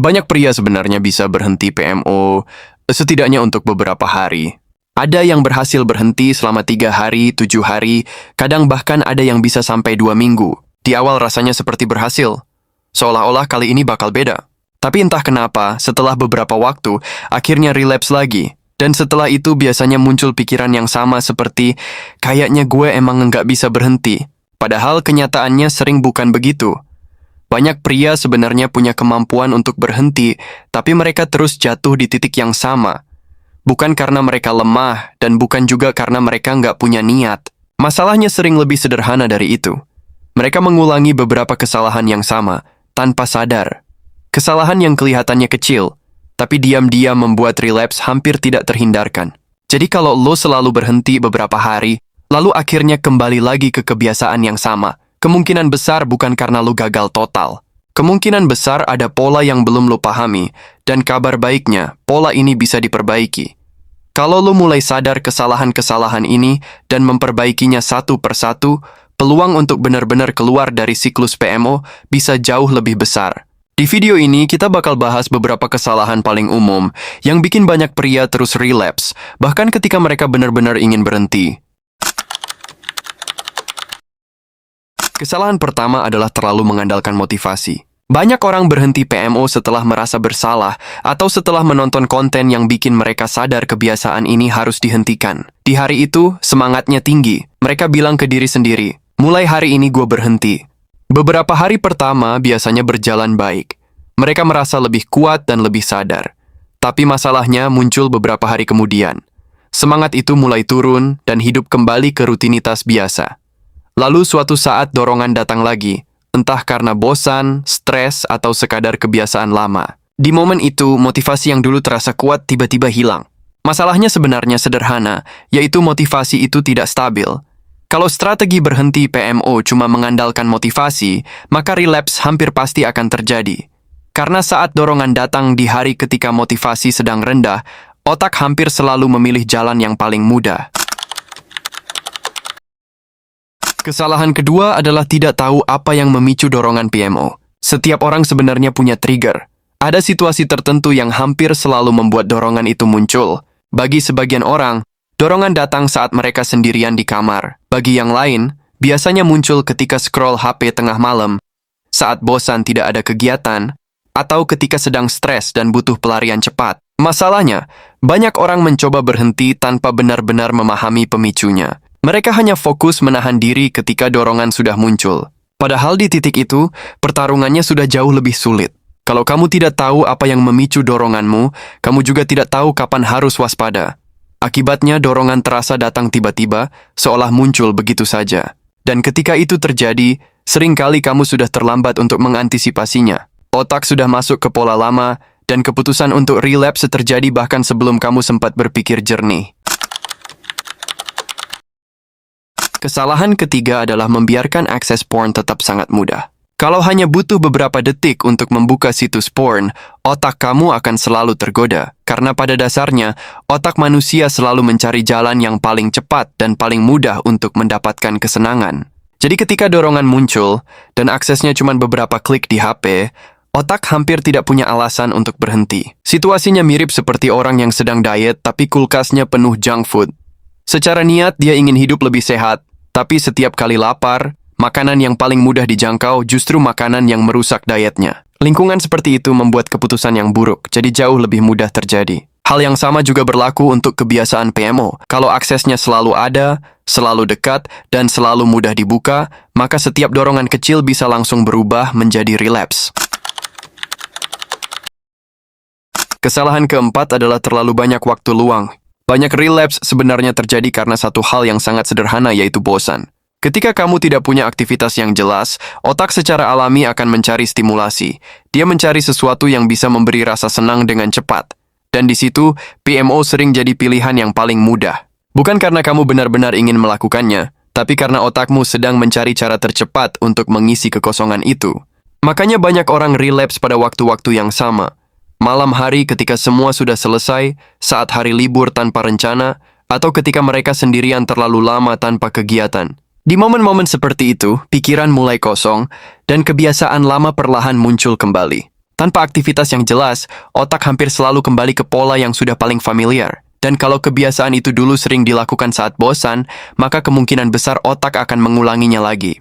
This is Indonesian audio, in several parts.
Banyak pria sebenarnya bisa berhenti PMO, setidaknya untuk beberapa hari. Ada yang berhasil berhenti selama 3 hari, 7 hari, kadang bahkan ada yang bisa sampai 2 minggu. Di awal rasanya seperti berhasil, seolah-olah kali ini bakal beda. Tapi entah kenapa, setelah beberapa waktu, akhirnya relapse lagi. Dan setelah itu biasanya muncul pikiran yang sama seperti, kayaknya gue emang nggak bisa berhenti. Padahal kenyataannya sering bukan begitu. Banyak pria sebenarnya punya kemampuan untuk berhenti, tapi mereka terus jatuh di titik yang sama. Bukan karena mereka lemah, dan bukan juga karena mereka nggak punya niat. Masalahnya sering lebih sederhana dari itu. Mereka mengulangi beberapa kesalahan yang sama, tanpa sadar. Kesalahan yang kelihatannya kecil, tapi diam-diam membuat relapse hampir tidak terhindarkan. Jadi kalau lo selalu berhenti beberapa hari, lalu akhirnya kembali lagi ke kebiasaan yang sama, kemungkinan besar bukan karena lo gagal total. Kemungkinan besar ada pola yang belum lo pahami, dan kabar baiknya, pola ini bisa diperbaiki. Kalau lo mulai sadar kesalahan-kesalahan ini dan memperbaikinya satu persatu, peluang untuk benar-benar keluar dari siklus PMO bisa jauh lebih besar. Di video ini, kita bakal bahas beberapa kesalahan paling umum yang bikin banyak pria terus relapse, bahkan ketika mereka benar-benar ingin berhenti. Kesalahan pertama adalah terlalu mengandalkan motivasi. Banyak orang berhenti PMO setelah merasa bersalah atau setelah menonton konten yang bikin mereka sadar kebiasaan ini harus dihentikan. Di hari itu, semangatnya tinggi. Mereka bilang ke diri sendiri, mulai hari ini gue berhenti. Beberapa hari pertama biasanya berjalan baik. Mereka merasa lebih kuat dan lebih sadar. Tapi masalahnya muncul beberapa hari kemudian. Semangat itu mulai turun dan hidup kembali ke rutinitas biasa. Lalu suatu saat dorongan datang lagi, entah karena bosan, stres, atau sekadar kebiasaan lama. Di momen itu, motivasi yang dulu terasa kuat tiba-tiba hilang. Masalahnya sebenarnya sederhana, yaitu motivasi itu tidak stabil. Kalau strategi berhenti PMO cuma mengandalkan motivasi, maka relapse hampir pasti akan terjadi. Karena saat dorongan datang di hari ketika motivasi sedang rendah, otak hampir selalu memilih jalan yang paling mudah. Kesalahan kedua adalah tidak tahu apa yang memicu dorongan PMO. Setiap orang sebenarnya punya trigger. Ada situasi tertentu yang hampir selalu membuat dorongan itu muncul. Bagi sebagian orang, dorongan datang saat mereka sendirian di kamar. Bagi yang lain, biasanya muncul ketika scroll HP tengah malam, saat bosan tidak ada kegiatan, atau ketika sedang stres dan butuh pelarian cepat. Masalahnya, banyak orang mencoba berhenti tanpa benar-benar memahami pemicunya. Mereka hanya fokus menahan diri ketika dorongan sudah muncul. Padahal di titik itu, pertarungannya sudah jauh lebih sulit. Kalau kamu tidak tahu apa yang memicu doronganmu, kamu juga tidak tahu kapan harus waspada. Akibatnya dorongan terasa datang tiba-tiba, seolah muncul begitu saja. Dan ketika itu terjadi, seringkali kamu sudah terlambat untuk mengantisipasinya. Otak sudah masuk ke pola lama, dan keputusan untuk relapse terjadi bahkan sebelum kamu sempat berpikir jernih. Kesalahan ketiga adalah membiarkan akses porn tetap sangat mudah. Kalau hanya butuh beberapa detik untuk membuka situs porn, otak kamu akan selalu tergoda. Karena pada dasarnya, otak manusia selalu mencari jalan yang paling cepat dan paling mudah untuk mendapatkan kesenangan. Jadi ketika dorongan muncul, dan aksesnya cuma beberapa klik di HP, otak hampir tidak punya alasan untuk berhenti. Situasinya mirip seperti orang yang sedang diet tapi kulkasnya penuh junk food. Secara niat, dia ingin hidup lebih sehat, tapi setiap kali lapar, makanan yang paling mudah dijangkau justru makanan yang merusak dietnya. Lingkungan seperti itu membuat keputusan yang buruk, jadi jauh lebih mudah terjadi. Hal yang sama juga berlaku untuk kebiasaan PMO. Kalau aksesnya selalu ada, selalu dekat, dan selalu mudah dibuka, maka setiap dorongan kecil bisa langsung berubah menjadi relapse. Kesalahan keempat adalah terlalu banyak waktu luang. Banyak relapse sebenarnya terjadi karena satu hal yang sangat sederhana, yaitu bosan. Ketika kamu tidak punya aktivitas yang jelas, otak secara alami akan mencari stimulasi. Dia mencari sesuatu yang bisa memberi rasa senang dengan cepat. Dan di situ, PMO sering jadi pilihan yang paling mudah. Bukan karena kamu benar-benar ingin melakukannya, tapi karena otakmu sedang mencari cara tercepat untuk mengisi kekosongan itu. Makanya banyak orang relapse pada waktu-waktu yang sama. Malam hari ketika semua sudah selesai, saat hari libur tanpa rencana, atau ketika mereka sendirian terlalu lama tanpa kegiatan. Di momen-momen seperti itu, pikiran mulai kosong, dan kebiasaan lama perlahan muncul kembali. Tanpa aktivitas yang jelas, otak hampir selalu kembali ke pola yang sudah paling familiar. Dan kalau kebiasaan itu dulu sering dilakukan saat bosan, maka kemungkinan besar otak akan mengulanginya lagi.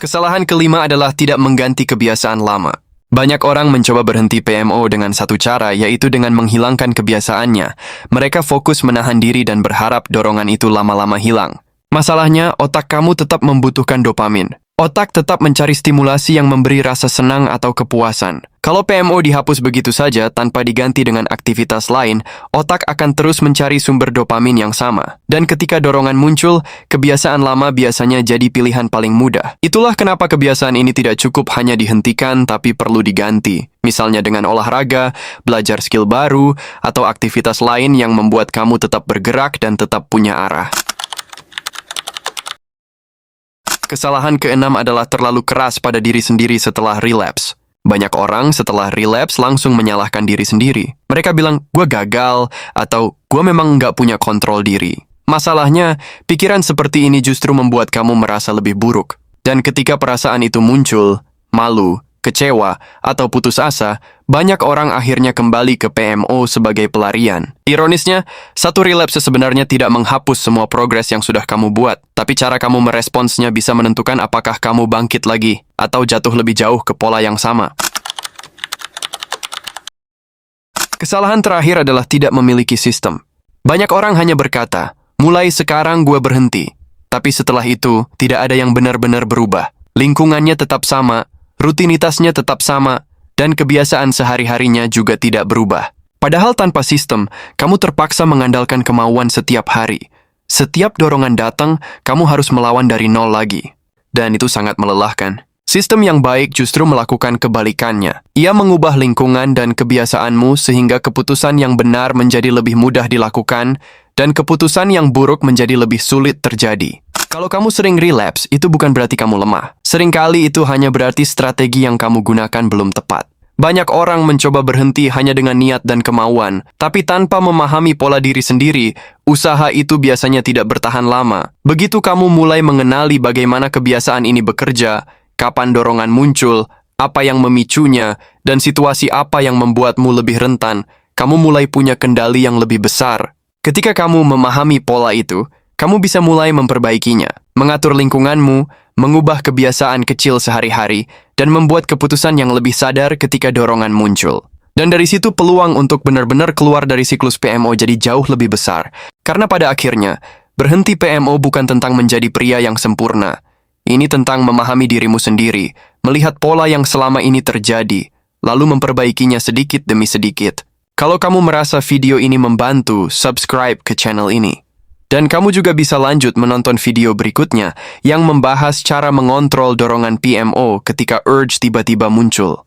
Kesalahan kelima adalah tidak mengganti kebiasaan lama. Banyak orang mencoba berhenti PMO dengan satu cara, yaitu dengan menghilangkan kebiasaannya. Mereka fokus menahan diri dan berharap dorongan itu lama-lama hilang. Masalahnya, otak kamu tetap membutuhkan dopamin. Otak tetap mencari stimulasi yang memberi rasa senang atau kepuasan. Kalau PMO dihapus begitu saja tanpa diganti dengan aktivitas lain, otak akan terus mencari sumber dopamin yang sama. Dan ketika dorongan muncul, kebiasaan lama biasanya jadi pilihan paling mudah. Itulah kenapa kebiasaan ini tidak cukup hanya dihentikan, tapi perlu diganti. Misalnya dengan olahraga, belajar skill baru, atau aktivitas lain yang membuat kamu tetap bergerak dan tetap punya arah. Kesalahan keenam adalah terlalu keras pada diri sendiri setelah relapse. Banyak orang setelah relapse langsung menyalahkan diri sendiri. Mereka bilang, gue gagal, atau gue memang nggak punya kontrol diri. Masalahnya, pikiran seperti ini justru membuat kamu merasa lebih buruk. Dan ketika perasaan itu muncul, malu, kecewa, atau putus asa, banyak orang akhirnya kembali ke PMO sebagai pelarian. Ironisnya, satu relapse sebenarnya tidak menghapus semua progres yang sudah kamu buat, tapi cara kamu meresponsnya bisa menentukan apakah kamu bangkit lagi atau jatuh lebih jauh ke pola yang sama. Kesalahan terakhir adalah tidak memiliki sistem. Banyak orang hanya berkata, mulai sekarang gue berhenti. Tapi setelah itu, tidak ada yang benar-benar berubah. Lingkungannya tetap sama, rutinitasnya tetap sama, dan kebiasaan sehari-harinya juga tidak berubah. Padahal tanpa sistem, kamu terpaksa mengandalkan kemauan setiap hari. Setiap dorongan datang, kamu harus melawan dari nol lagi. Dan itu sangat melelahkan. Sistem yang baik justru melakukan kebalikannya. Ia mengubah lingkungan dan kebiasaanmu sehingga keputusan yang benar menjadi lebih mudah dilakukan, dan keputusan yang buruk menjadi lebih sulit terjadi. Kalau kamu sering relapse, itu bukan berarti kamu lemah. Seringkali itu hanya berarti strategi yang kamu gunakan belum tepat. Banyak orang mencoba berhenti hanya dengan niat dan kemauan, tapi tanpa memahami pola diri sendiri, usaha itu biasanya tidak bertahan lama. Begitu kamu mulai mengenali bagaimana kebiasaan ini bekerja, kapan dorongan muncul, apa yang memicunya, dan situasi apa yang membuatmu lebih rentan, kamu mulai punya kendali yang lebih besar. Ketika kamu memahami pola itu, kamu bisa mulai memperbaikinya, mengatur lingkunganmu, mengubah kebiasaan kecil sehari-hari, dan membuat keputusan yang lebih sadar ketika dorongan muncul. Dan dari situ peluang untuk benar-benar keluar dari siklus PMO jadi jauh lebih besar. Karena pada akhirnya, berhenti PMO bukan tentang menjadi pria yang sempurna. Ini tentang memahami dirimu sendiri, melihat pola yang selama ini terjadi, lalu memperbaikinya sedikit demi sedikit. Kalau kamu merasa video ini membantu, subscribe ke channel ini. Dan kamu juga bisa lanjut menonton video berikutnya yang membahas cara mengontrol dorongan PMO ketika urge tiba-tiba muncul.